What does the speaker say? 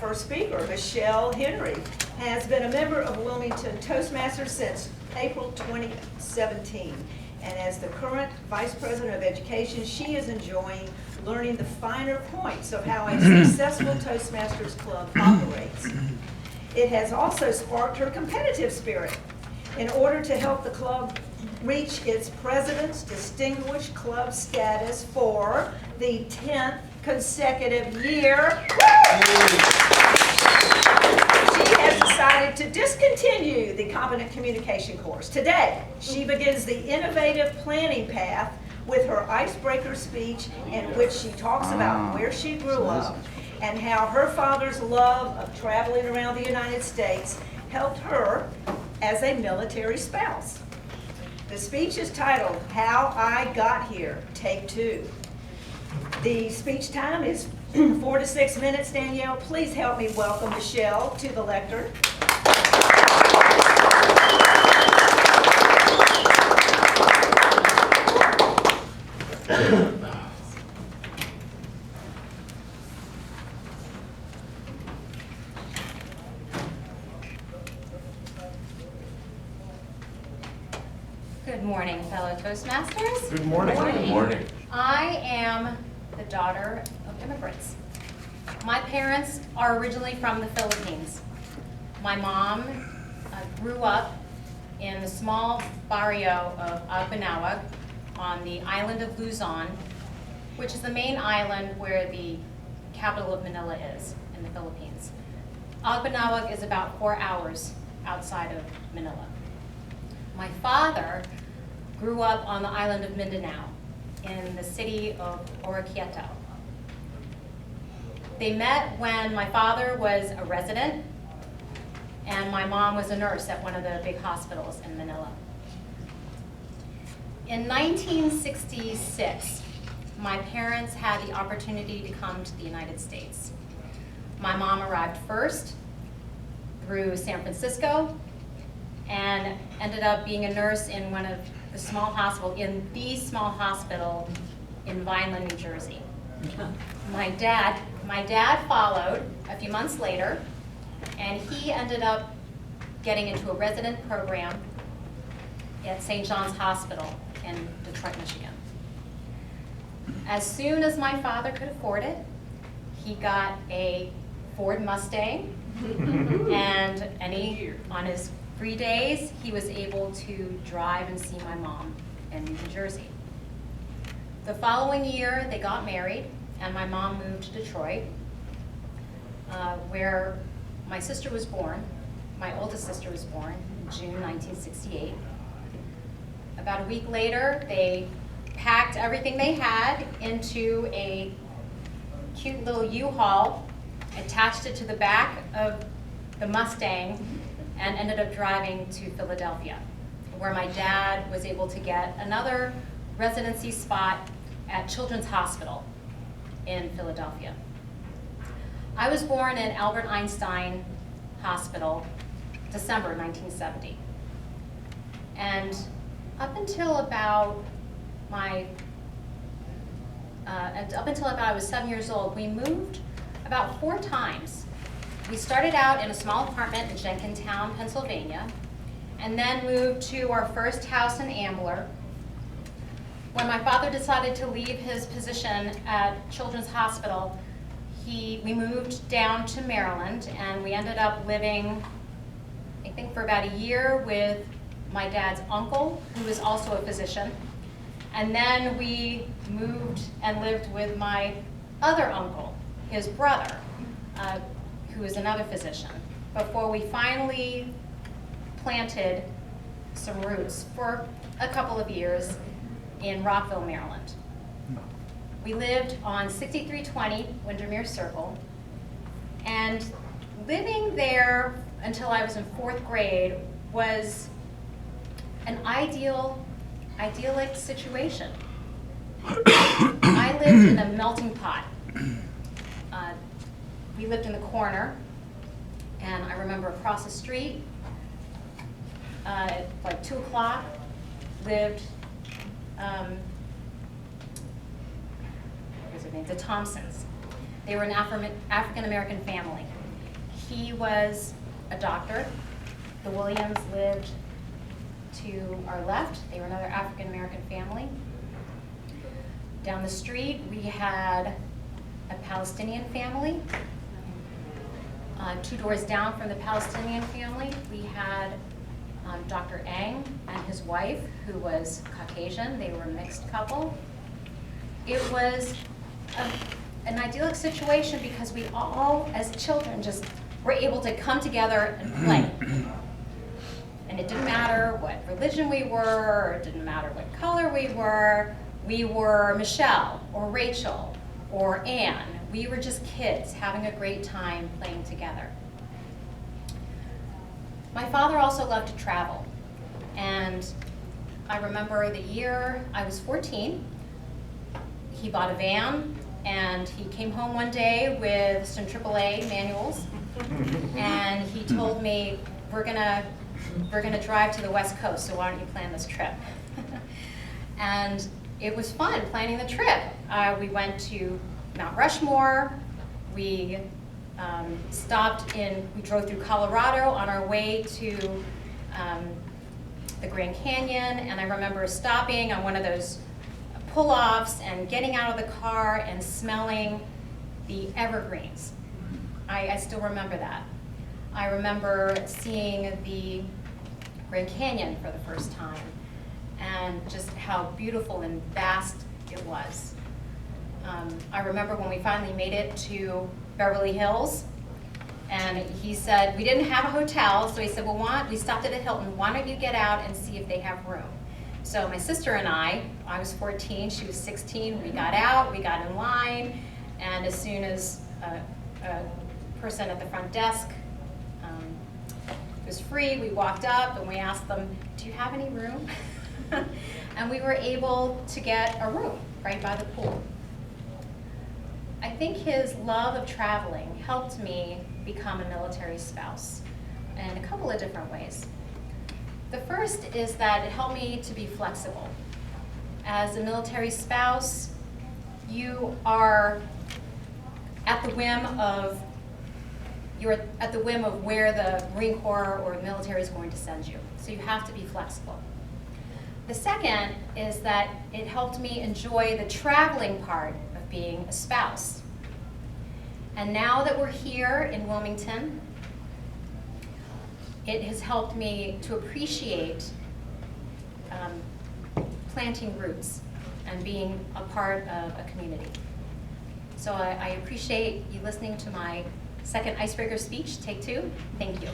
first speaker, Michelle Henry, has been a member of Wilmington Toastmasters since April 2017. And as the current Vice President of Education, she is enjoying learning the finer points of how a successful Toastmasters club operates. It has also sparked her competitive spirit. In order to help the club reach its President's Distinguished Club status for the 10th consecutive year, she has decided to discontinue the Competent Communication course. Today, she begins the Innovative Planning Path with her icebreaker speech, in which she talks about where she grew up and how her father's love of traveling around the United States helped her as a military spouse. The speech is titled, How I Got Here, Take 2. The speech time is 4 to 6 minutes. Danielle, please help me welcome Michelle to the lectern. Good morning, fellow Toastmasters. Good morning. Good morning. I am the daughter of immigrants. My parents are originally from the Philippines. My mom grew up in the small barrio of Agbanawa on the island of Luzon, which is the main island where the capital of Manila is in the Philippines. Agbanawa is about 4 hours outside of Manila. My father grew up on the island of Mindanao in the city of Oroquieta. They met when my father was a resident and my mom was a nurse at one of the big hospitals in Manila. In 1966, my parents had the opportunity to come to the United States. My mom arrived first through San Francisco and ended up being a nurse in one of the small hospital, in the small hospital in Vineland, New Jersey. My dad followed a few months later, and he ended up getting into a resident program at St. John's Hospital in Detroit, Michigan. As soon as my father could afford it, he got a Ford Mustang, and on his free days, he was able to drive and see my mom in New Jersey. The following year, they got married, and my mom moved to Detroit, where my sister was born. My oldest sister was born in June 1968. About a week later, they packed everything they had into a cute little U-Haul, attached it to the back of the Mustang, and ended up driving to Philadelphia, where my dad was able to get another residency spot at Children's Hospital in Philadelphia. I was born in Albert Einstein Hospital, December 1970. And up until about I was 7 years old, we moved about 4 times. We started out in a small apartment in Jenkintown, Pennsylvania, and then moved to our first house in Ambler. When my father decided to leave his position at Children's Hospital, we moved down to Maryland, and we ended up living, I think, for about a year with my dad's uncle, who was also a physician. And then we moved and lived with my other uncle, his brother, who is another physician, before we finally planted some roots for a couple of years in Rockville, Maryland. We lived on 6320 Windermere Circle, and living there until I was in 4th grade was an idyllic situation. I lived in a melting pot. We lived in the corner, and I remember across the street, at like 2 o'clock, lived the Thompsons. They were an African-American family. He was a doctor. The Williams lived to our left. They were another African-American family. Down the street, we had a Palestinian family. 2 doors down from the Palestinian family, we had Dr. Ang and his wife, who was Caucasian. They were a mixed couple. It was an idyllic situation because we all, as children, just were able to come together and play. And it didn't matter what religion we were, or it didn't matter what color we were. We were Michelle or Rachel or Anne. We were just kids having a great time playing together. My father also loved to travel. And I remember the year I was 14, he bought a van and he came home one day with some AAA manuals and he told me, we're gonna drive to the West Coast, so why don't you plan this trip? And it was fun planning the trip. We went to Mount Rushmore. We we drove through Colorado on our way to the Grand Canyon, and I remember stopping on one of those pull-offs and getting out of the car and smelling the evergreens. I still remember that. I remember seeing the Grand Canyon for the first time and just how beautiful and vast it was. I remember when we finally made it to Beverly Hills, and he said, we didn't have a hotel, so he said, well, we stopped at a Hilton, why don't you get out and see if they have room? So my sister and I was 14, she was 16, we got out, we got in line, and as soon as a person at the front desk was free, we walked up and we asked them, do you have any room? And we were able to get a room right by the pool. I think his love of traveling helped me become a military spouse in a couple of different ways. The first is that it helped me to be flexible. As a military spouse, you are at the whim of where the Marine Corps or the military is going to send you. So you have to be flexible. The second is that it helped me enjoy the traveling part of being a spouse. And now that we're here in Wilmington, it has helped me to appreciate planting roots and being a part of a community. So I appreciate you listening to my second icebreaker speech, take 2. Thank you.